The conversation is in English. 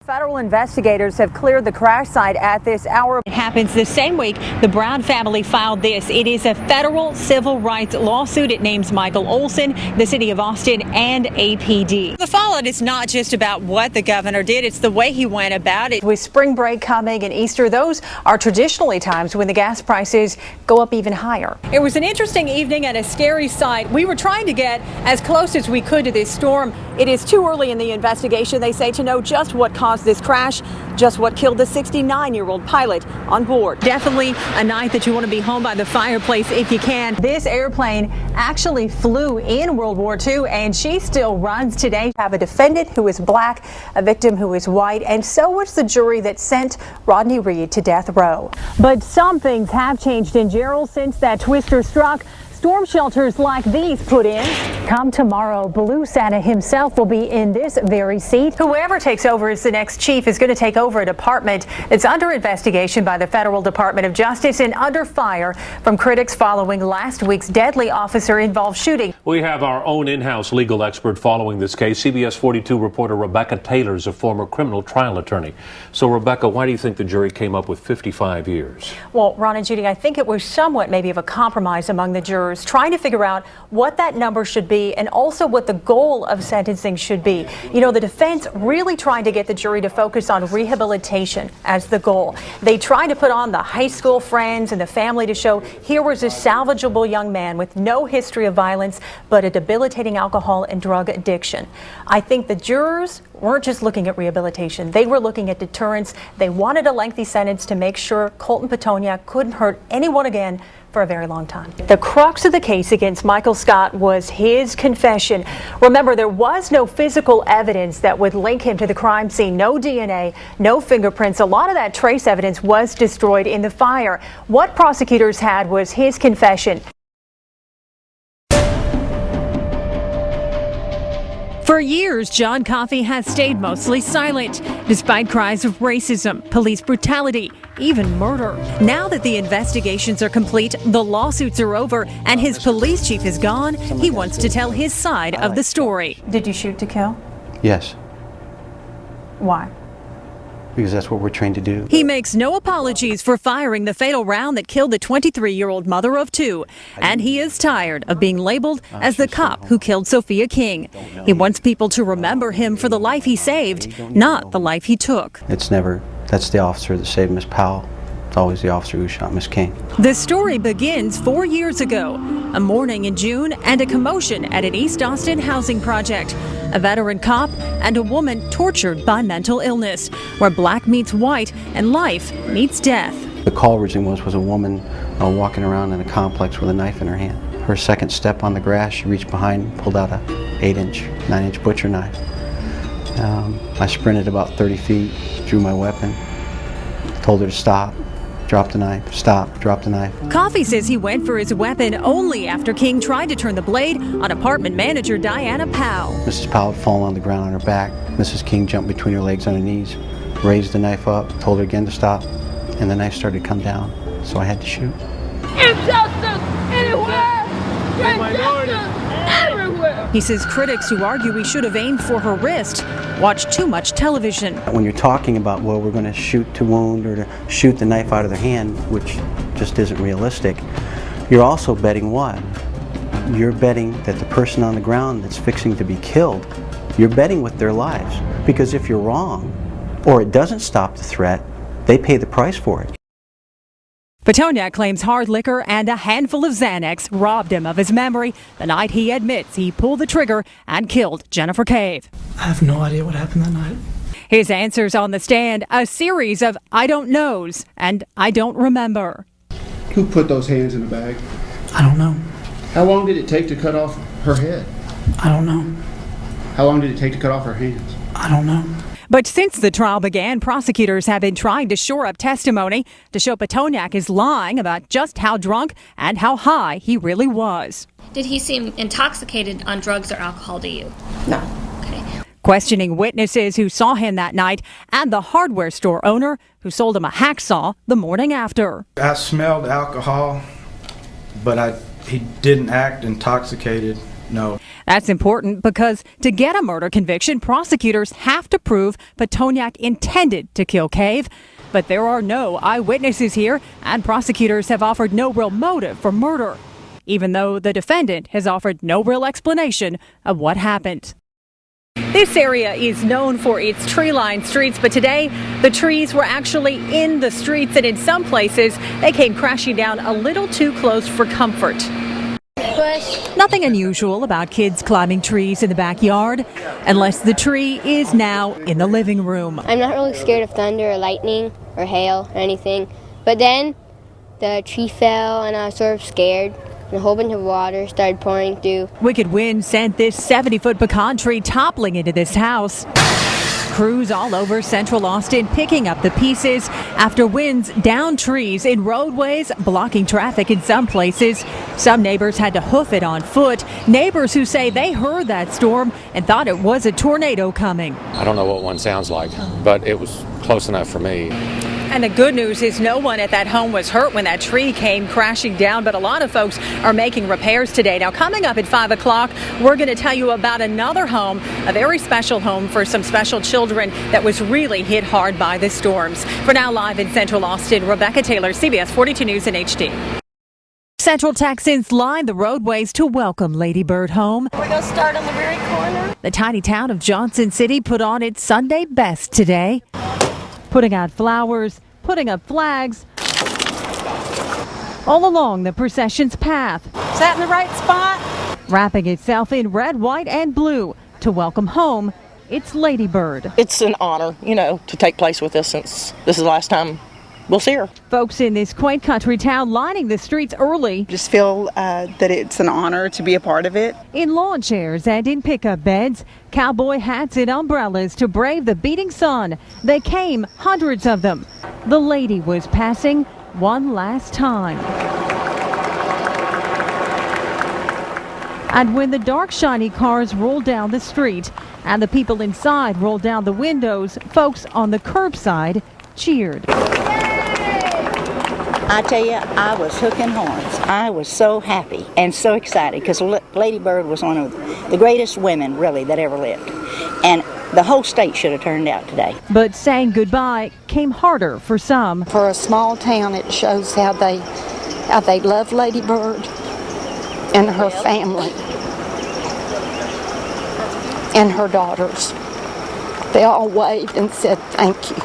Federal investigators have cleared the crash site at this hour. It happens the same week the Brown family filed this. It is a federal civil rights lawsuit. It names Michael Olson, the city of Austin, and APD. The fallout is not just about what the governor did, it's the way he went about it. With spring break coming and Easter, those are traditionally times when the gas prices go up even higher. It was an interesting evening at a scary site. We were trying to get as close as we could to this storm. It is too early in the investigation, they say, to know just what caused this crash, just what killed the 69-year-old pilot on board. Definitely a night that you want to be home by the fireplace if you can. This airplane actually flew in World War II, and she still runs today. We have a defendant who is black, a victim who is white, and so was the jury that sent Rodney Reed to death row. But some things have changed in Jarrell since that twister struck. Storm shelters like these put in. Come tomorrow, Blue Santa himself will be in this very seat. Whoever takes over as the next chief is going to take over a department that's under investigation by the Federal Department of Justice and under fire from critics following last week's deadly officer-involved shooting. We have our own in-house legal expert following this case. CBS 42 reporter Rebecca Taylor is a former criminal trial attorney. So, Rebecca, why do you think the jury came up with 55 years? Well, Ron and Judy, I think it was somewhat maybe of a compromise among the jurors, trying to figure out what that number should be and also what the goal of sentencing should be. You know, the defense really trying to get the jury to focus on rehabilitation as the goal. They tried to put on the high school friends and the family to show here was a salvageable young man with no history of violence, but a debilitating alcohol and drug addiction. I think the jurors weren't just looking at rehabilitation. They were looking at deterrence. They wanted a lengthy sentence to make sure Colton Petoniak couldn't hurt anyone again for a very long time. The crux of the case against Michael Scott was his confession. Remember, there was no physical evidence that would link him to the crime scene. No DNA, no fingerprints. A lot of that trace evidence was destroyed in the fire. What prosecutors had was his confession. For years, John Coffey has stayed mostly silent, despite cries of racism, police brutality, even murder. Now that the investigations are complete, the lawsuits are over, and his police chief is gone, he wants to tell his side of the story. Did you shoot to kill? Yes, Why? because that's what we're trained to do. He makes no apologies for firing the fatal round that killed the 23-year-old mother of two, and he is tired of being labeled as the cop who killed Sophia King. He wants people to remember him for the life he saved, not the life he took. It's never, that's the officer that saved Miss Powell. It's always the officer who shot Miss King. The story begins 4 years ago, a morning in June and a commotion at an East Austin housing project. A veteran cop and a woman tortured by mental illness, where black meets white and life meets death. The call originally was a woman walking around in a complex with a knife in her hand. Her second step on the grass, she reached behind, pulled out a 9-inch butcher knife. I sprinted about 30 feet, drew my weapon, told her to stop. Drop the knife, stop, drop the knife. Coffey says he went for his weapon only after King tried to turn the blade on apartment manager Diana Powell. Mrs. Powell had fallen on the ground on her back. Mrs. King jumped between her legs on her knees, raised the knife up, told her again to stop, and the knife started to come down, so I had to shoot. Injustice anywhere! Injustice everywhere! He says critics who argue he should have aimed for her wrist watch too much television. When you're talking about, well, we're going to shoot to wound or to shoot the knife out of their hand, which just isn't realistic, you're also betting what? You're betting that the person on the ground that's fixing to be killed, you're betting with their lives. Because if you're wrong, or it doesn't stop the threat, they pay the price for it. Petoniak claims hard liquor and a handful of Xanax robbed him of his memory the night he admits he pulled the trigger and killed Jennifer Cave. I have no idea what happened that night. His answers on the stand, a series of I don't knows and I don't remember. Who put those hands in the bag? I don't know. How long did it take to cut off her head? I don't know. How long did it take to cut off her hands? I don't know. But since the trial began, prosecutors have been trying to shore up testimony to show Petoniak is lying about just how drunk and how high he really was. Did he seem intoxicated on drugs or alcohol to you? No. Okay. Questioning witnesses who saw him that night and the hardware store owner who sold him a hacksaw the morning after. I smelled alcohol, but he didn't act intoxicated. No. That's important because to get a murder conviction, prosecutors have to prove Petoniak intended to kill Cave. But there are no eyewitnesses here, and prosecutors have offered no real motive for murder, even though the defendant has offered no real explanation of what happened. This area is known for its tree-lined streets, but today the trees were actually in the streets, and in some places they came crashing down a little too close for comfort. Nothing unusual about kids climbing trees in the backyard, unless the tree is now in the living room. I'm not really scared of thunder or lightning or hail or anything, but then the tree fell and I was sort of scared. And a whole bunch of water started pouring through. Wicked wind sent this 70-foot pecan tree toppling into this house. Crews all over central Austin picking up the pieces after winds downed trees in roadways, blocking traffic in some places. Some neighbors had to hoof it on foot. Neighbors who say they heard that storm and thought it was a tornado coming. I don't know what one sounds like, but it was close enough for me. And the good news is no one at that home was hurt when that tree came crashing down, but a lot of folks are making repairs today. Now, coming up at 5 o'clock, we're going to tell you about another home, a very special home for some special children that was really hit hard by the storms. For now, live in Central Austin, Rebecca Taylor, CBS 42 News in HD. Central Texans lined the roadways to welcome Lady Bird home. We're going to start on the very corner. The tiny town of Johnson City put on its Sunday best today, putting out flowers, putting up flags all along the procession's path. Is that in the right spot? Wrapping itself in red, white, and blue to welcome home its Lady Bird. It's an honor, to take place with us since this is the last time we'll see her. Folks in this quaint country town lining the streets early. Just feel that it's an honor to be a part of it. In lawn chairs and in pickup beds, cowboy hats and umbrellas to brave the beating sun. They came, hundreds of them. The lady was passing one last time. And when the dark, shiny cars rolled down the street and the people inside rolled down the windows, folks on the curbside cheered. I tell you, I was hooking horns. I was so happy and so excited because Lady Bird was one of the greatest women, really, that ever lived. And the whole state should have turned out today. But saying goodbye came harder for some. For a small town, it shows how they love Lady Bird and her family and her daughters. They all waved and said thank you.